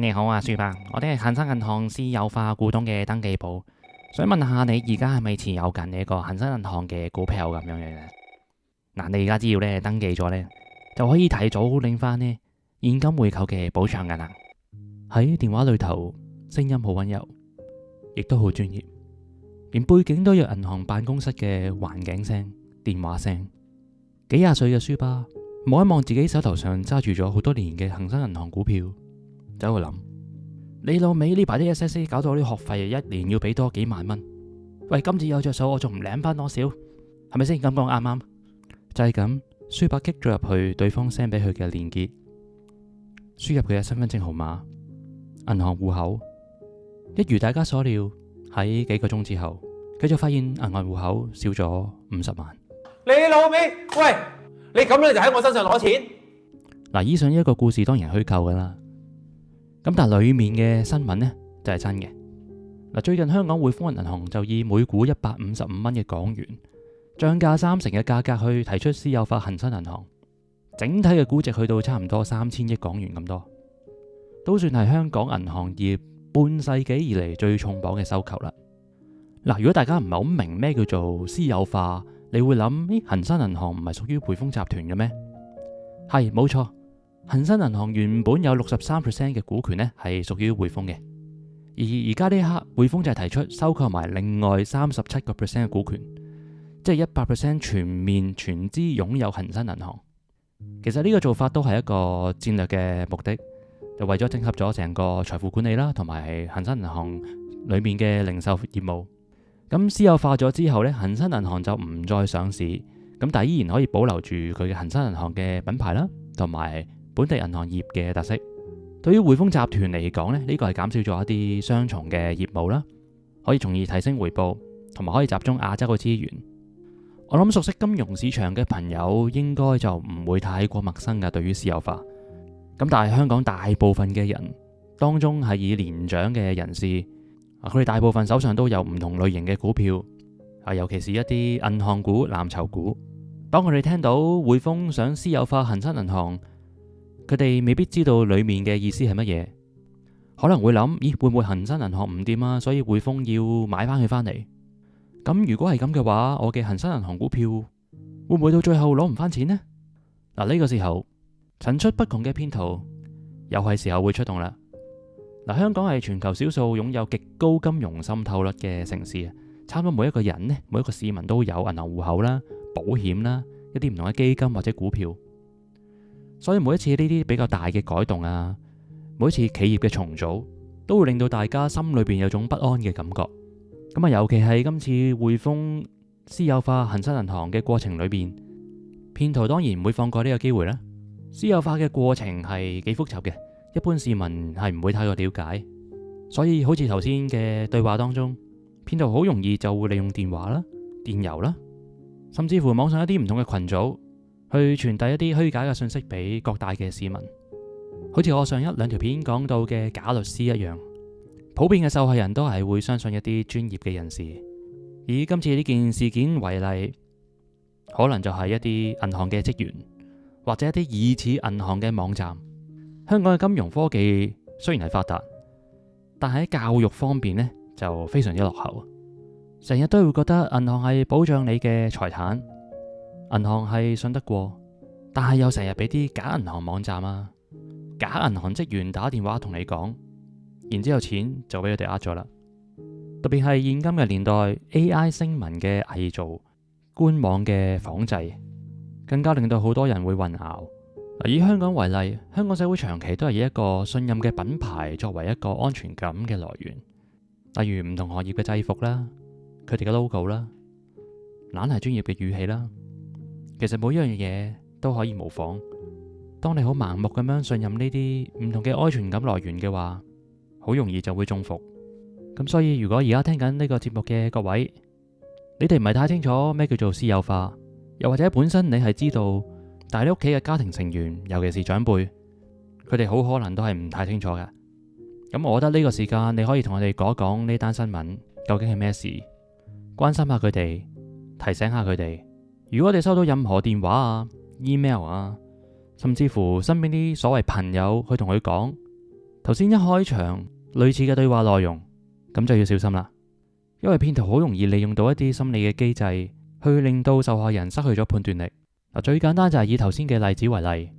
你好啊，書伯，我哋係恒生銀行私有化股東嘅登記簿，想問下你而家係咪持有緊呢個恒生銀行嘅股票咁樣嘅咧？你而家只要咧登記咗咧，就可以提早領翻呢現金回購嘅補償噶啦。喺電話裏頭，聲音好溫柔，亦都好專業，連背景都有銀行辦公室嘅環境聲、電話聲。幾廿歲嘅書伯望一望自己手頭上揸住咗好多年嘅恒生銀行股票，走去諗：你老味呢排啲 SSA 搞到我啲學費一年要俾多幾萬蚊，喂，今次有着數，我仲唔領翻多少？係咪先？咁講啱啱？就係咁，書伯擊咗入去對方 send 俾佢嘅連結，輸入佢嘅身份證號碼、銀行戶口，一如大家所料，喺幾個鐘之後，佢就發現銀行戶口少咗50萬。你老味，喂，你咁樣就喺我身上攞錢？以上呢一個故事當然係虛構噶啦，咁但係裏面嘅新聞呢，就係真嘅。最近香港匯豐銀行就以每股155蚊嘅港元，漲價30%嘅價格去提出私有化恒生銀行，整體嘅估值去到差唔多3000億港元咁多，都算係香港銀行業半世紀以嚟最重磅嘅收購啦。如果大家唔係好明咩叫做私有化，你會諗，恒生銀行唔係屬於匯豐集團嘅咩？係，冇錯，恒生銀行原本有63% 嘅股權呢係屬於匯豐嘅，而家呢一刻匯豐就係提出收購埋另外37% 嘅股權，即係100% 全面全資擁有恒生銀行。其實呢個做法都係一個戰略嘅目的，就為咗整合咗成個財富管理啦，同埋恒生銀行裏面嘅零售業務。咁私有化咗之後呢，恒生銀行就唔再上市，咁但係依然可以保留住佢嘅恒生銀行嘅品牌啦，同埋本地銀行業嘅特色。對於匯豐集團嚟講呢，呢個係減少咗一啲雙重嘅業務啦，可以從而提升回報，同埋可以集中亞洲嘅資源。我諗熟悉金融市場嘅朋友應該就唔會太過陌生㗎，對於私有化。咁但係香港大部分嘅人當中係以年長嘅人士，佢哋大部分手上都有唔同類型嘅股票，尤其是一啲銀行股、藍籌股。當佢哋聽到匯豐想私有化恒生銀行，佢哋未必知道裏面嘅意思係乜嘢，可能會諗：咦，會唔會恒生銀行唔掂啊？所以匯豐要買翻佢翻嚟。咁如果係咁嘅話，我嘅恒生銀行股票會唔會到最後攞唔翻錢呢？呢個時候層出不窮嘅騙徒又係時候會出動啦。香港係全球少數擁有極高金融滲透率嘅城市，差唔多每一個人呢，每一個市民都有銀行戶口啦、保險啦、一啲唔同嘅基金或者股票。所以每一次呢啲比較大嘅改動啊，每一次企業嘅重組，都會令到大家心裏邊有種不安嘅感覺。咁尤其係今次匯豐私有化恒生銀行嘅過程裏邊，騙徒當然唔會放過呢個機會啦。私有化嘅過程係幾複雜嘅，一般市民係唔會太過了解，所以好似頭先嘅對話當中，騙徒好容易就會利用電話啦、電郵啦，甚至乎網上一啲唔同嘅群組，去傳遞一啲虛假嘅信息俾各大嘅市民。好似我上一兩條片講到嘅假律師一樣，普遍嘅受害人都係會相信一啲專業嘅人士。以今次呢件事件為例，可能就係一啲銀行嘅職員，或者一啲疑似銀行嘅網站。香港嘅金融科技雖然係發達，但係喺教育方面呢就非常之落後。成日都會覺得銀行係保障你嘅財產，銀行係信得過，但係又成日俾啲假銀行網站啊、假銀行職員打電話同你講，然之後錢就俾佢哋呃咗啦。特別係現今嘅年代 ，AI 聲紋嘅偽造、官網嘅仿製，更加令到好多人會混淆。以香港為例，香港社會長期都係以一個信任嘅品牌作為一個安全感嘅來源，例如唔同行業嘅制服啦、佢哋嘅 logo 啦、懶係專業嘅語氣啦，其實每一樣嘢都可以模仿。當你好盲目咁樣信任呢啲唔同嘅安全感來源嘅話，好容易就會中伏。咁所以如果而家聽緊呢個節目嘅各位，你哋唔係太清楚咩叫做私有化，又或者本身你係知道，但係你屋企嘅家庭成員，尤其是長輩，佢哋好可能都係唔太清楚嘅。咁我覺得呢個時間你可以同我哋講一講呢單新聞究竟係咩事，關心下佢哋，提醒下佢哋。如果我哋收到任何電話啊、email 啊，甚至乎身邊啲所謂朋友去同佢講，頭先一開場類似嘅對話內容，咁就要小心啦，因為騙徒好容易利用到一啲心理嘅機制，去令到受害人失去咗判斷力。最簡單就係以頭先嘅例子為例，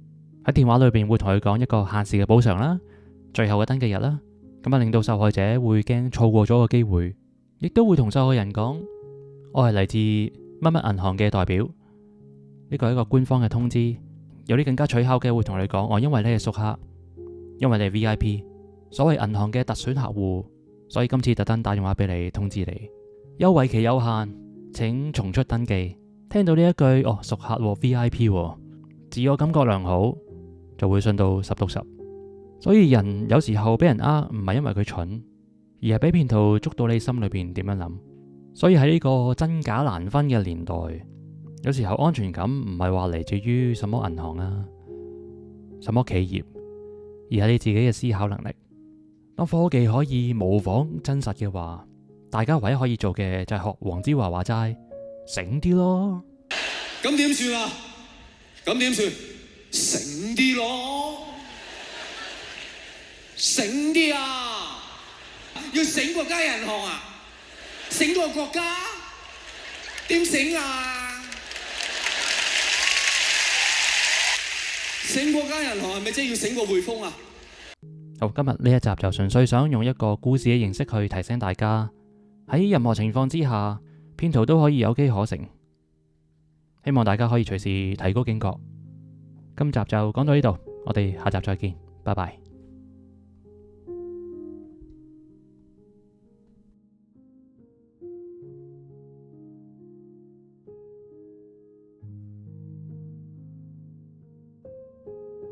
喺電話裏邊會同佢講一個限時嘅補償啦，最後嘅登記日啦，咁令到受害者會驚錯過咗個機會，亦都會同受害人講，我係嚟自乜乜銀行嘅代表，呢個係一個官方嘅通知。有啲更加取巧嘅會同你講，因為你係熟客，因為你係 VIP， 所謂銀行嘅特選客戶，所以今次特登打電話俾你通知你，優惠期有限，請重出登記。聽到呢一句，熟客VIP，自我感覺良好，就會信到10篤10。所以人有時候俾人呃，唔係因為佢蠢，而係俾騙徒捉到你心裏邊點樣諗。所以喺呢個真假難分嘅年代，有時候安全感唔係話嚟自於什麼銀行啊，什麼企業，而係你自己嘅思考能力。當科技可以模仿真實嘅話，大家唯一可以做嘅就係學黃子華話齋，醒啲咯。咁點算啊？咁點算？醒啲咯，醒啲啊！要醒國家銀行啊？醒過國家？點醒啊？醒國家銀行係咪即係要醒過匯豐啊？好，今日呢一集就純粹想用一個故事嘅形式去提醒大家，喺任何情況之下，騙徒都可以有機可乘。希望大家可以隨時提高警覺。今集就講到呢度，我哋下集再見，拜拜。